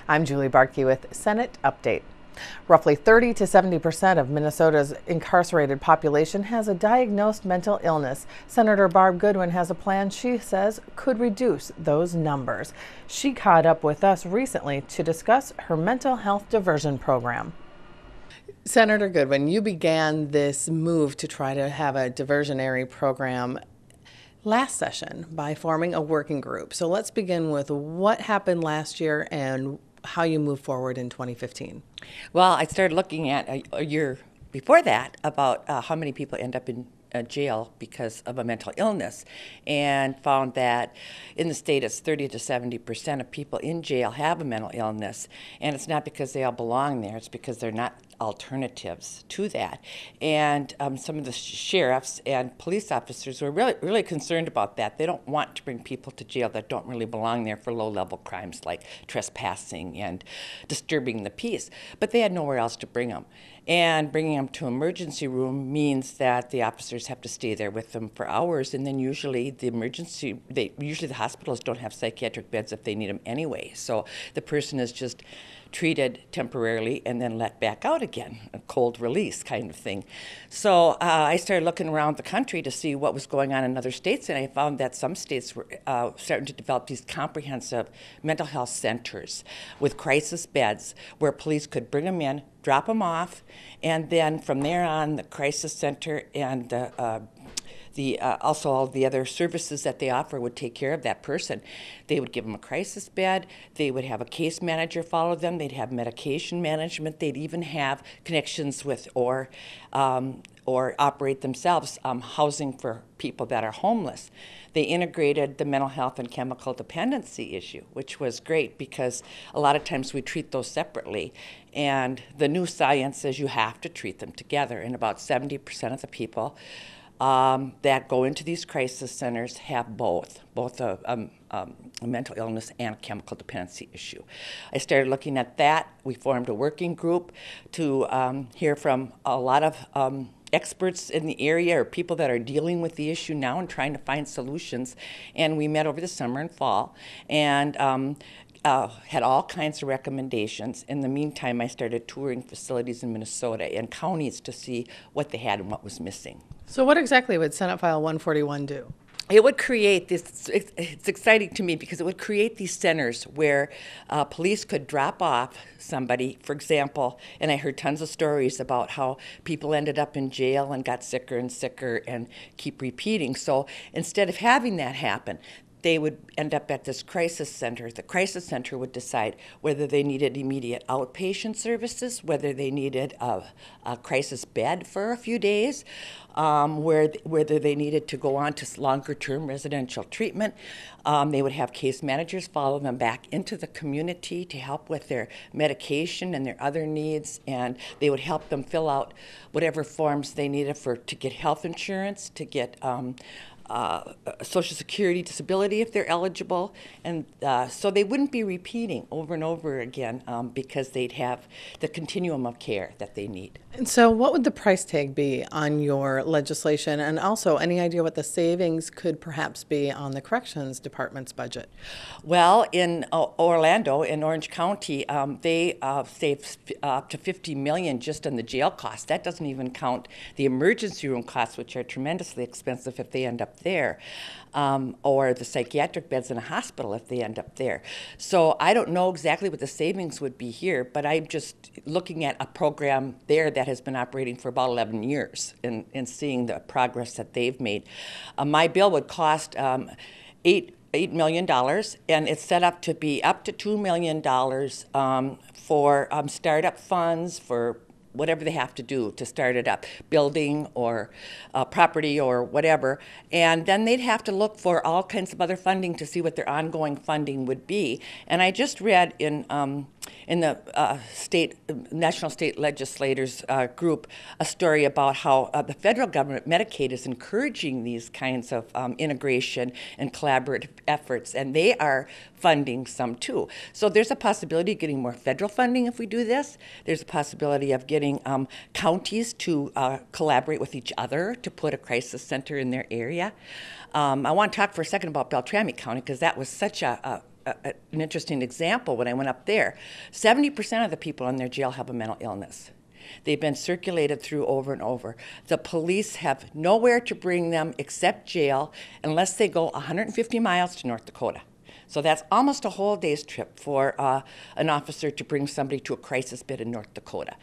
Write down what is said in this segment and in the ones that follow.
I'm Julie Barkey with Senate Update. Roughly 30 to 70% of Minnesota's incarcerated population has a diagnosed mental illness. Senator Barb Goodwin has a plan she says could reduce those numbers. She caught up with us recently to discuss her mental health diversion program. Senator Goodwin, you began this move to try to have a diversionary program last session by forming a working group. So let's begin with what happened last year and how you move forward in 2015. Well, I started looking at a year before that about how many people end up in jail because of a mental illness, and found that in the state it's 30 to 70% of people in jail have a mental illness, and it's not because they all belong there, it's because they're not alternatives to that. And some of the sheriffs and police officers were really concerned about that. They don't want to bring people to jail that don't really belong there for low-level crimes like trespassing and disturbing the peace, but they had nowhere else to bring them. And bringing them to emergency room means that the officers have to stay there with them for hours, and then usually the hospitals don't have psychiatric beds if they need them anyway. So the person is just treated temporarily and then let back out again, a cold release kind of thing. So I started looking around the country to see what was going on in other states, and I found that some states were starting to develop these comprehensive mental health centers with crisis beds where police could bring them in, drop them off, and then from there on, the crisis center and also all the other services that they offer would take care of that person. They would give them a crisis bed, they would have a case manager follow them, they'd have medication management, they'd even have connections with or operate themselves housing for people that are homeless. They integrated the mental health and chemical dependency issue, which was great because a lot of times we treat those separately. And the new science says you have to treat them together. And about 70% of the people that go into these crisis centers have both a mental illness and a chemical dependency issue. I started looking at that. We formed a working group to hear from a lot of experts in the area or people that are dealing with the issue now and trying to find solutions. And we met over the summer and fall and had all kinds of recommendations. In the meantime, I started touring facilities in Minnesota and counties to see what they had and what was missing. So what exactly would Senate File 141 do? It would create this, it's exciting to me because it would create these centers where police could drop off somebody, for example, and I heard tons of stories about how people ended up in jail and got sicker and sicker and keep repeating. So instead of having that happen, they would end up at this crisis center. The crisis center would decide whether they needed immediate outpatient services, whether they needed a crisis bed for a few days, whether they needed to go on to longer-term residential treatment. They would have case managers follow them back into the community to help with their medication and their other needs, and they would help them fill out whatever forms they needed to get health insurance, to get Social Security disability if they're eligible, and so they wouldn't be repeating over and over again because they'd have the continuum of care that they need. And so what would the price tag be on your legislation, and also any idea what the savings could perhaps be on the Corrections Department's budget? Well, in Orlando, in Orange County, they save up to $50 million just on the jail costs. That doesn't even count the emergency room costs, which are tremendously expensive if they end up there, or the psychiatric beds in a hospital if they end up there. So I don't know exactly what the savings would be here, but I'm just looking at a program there that has been operating for about 11 years and seeing the progress that they've made. My bill would cost $8 million, and it's set up to be up to $2 million for startup funds, for whatever they have to do to start it up, building or property or whatever. And then they'd have to look for all kinds of other funding to see what their ongoing funding would be. And I just read in the National State Legislators group a story about how the federal government, Medicaid, is encouraging these kinds of integration and collaborative efforts, and they are funding some too. So there's a possibility of getting more federal funding if we do this. There's a possibility of getting counties to collaborate with each other to put a crisis center in their area. I want to talk for a second about Beltrami County because that was such a an interesting example when I went up there. 70% of the people in their jail have a mental illness. They've been circulated through over and over. The police have nowhere to bring them except jail unless they go 150 miles to North Dakota. So that's almost a whole day's trip for an officer to bring somebody to a crisis bed in North Dakota.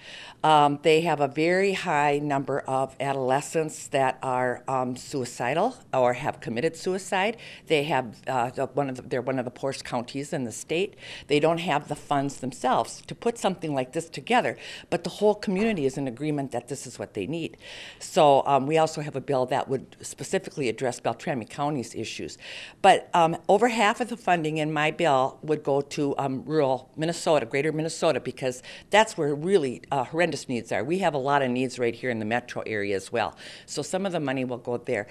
They have a very high number of adolescents that are suicidal or have committed suicide. They have they're one of the poorest counties in the state. They don't have the funds themselves to put something like this together, but the whole community is in agreement that this is what they need. So we also have a bill that would specifically address Beltrami County's issues. But over half of the funding in my bill would go to rural Minnesota, greater Minnesota, because that's where really horrendous needs are. We have a lot of needs right here in the metro area as well. So some of the money will go there.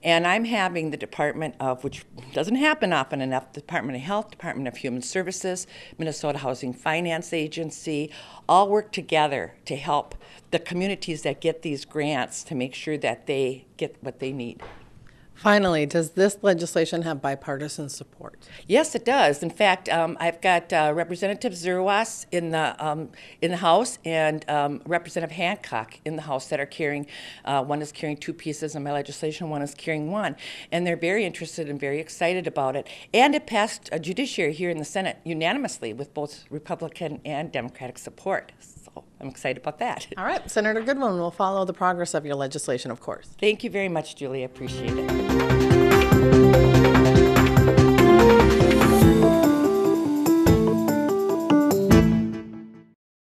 And I'm having the Department of, which doesn't happen often enough, the Department of Health, Department of Human Services, Minnesota Housing Finance Agency, all work together to help the communities that get these grants to make sure that they get what they need. Finally, does this legislation have bipartisan support? Yes, it does. In fact, I've got Representative Zerwas in the House and Representative Hancock in the House that are carrying. One is carrying two pieces of my legislation. One is carrying one, and they're very interested and very excited about it. And it passed a judiciary here in the Senate unanimously with both Republican and Democratic support. So I'm excited about that. All right, Senator Goodwin will follow the progress of your legislation, of course. Thank you very much, Julie. I appreciate it.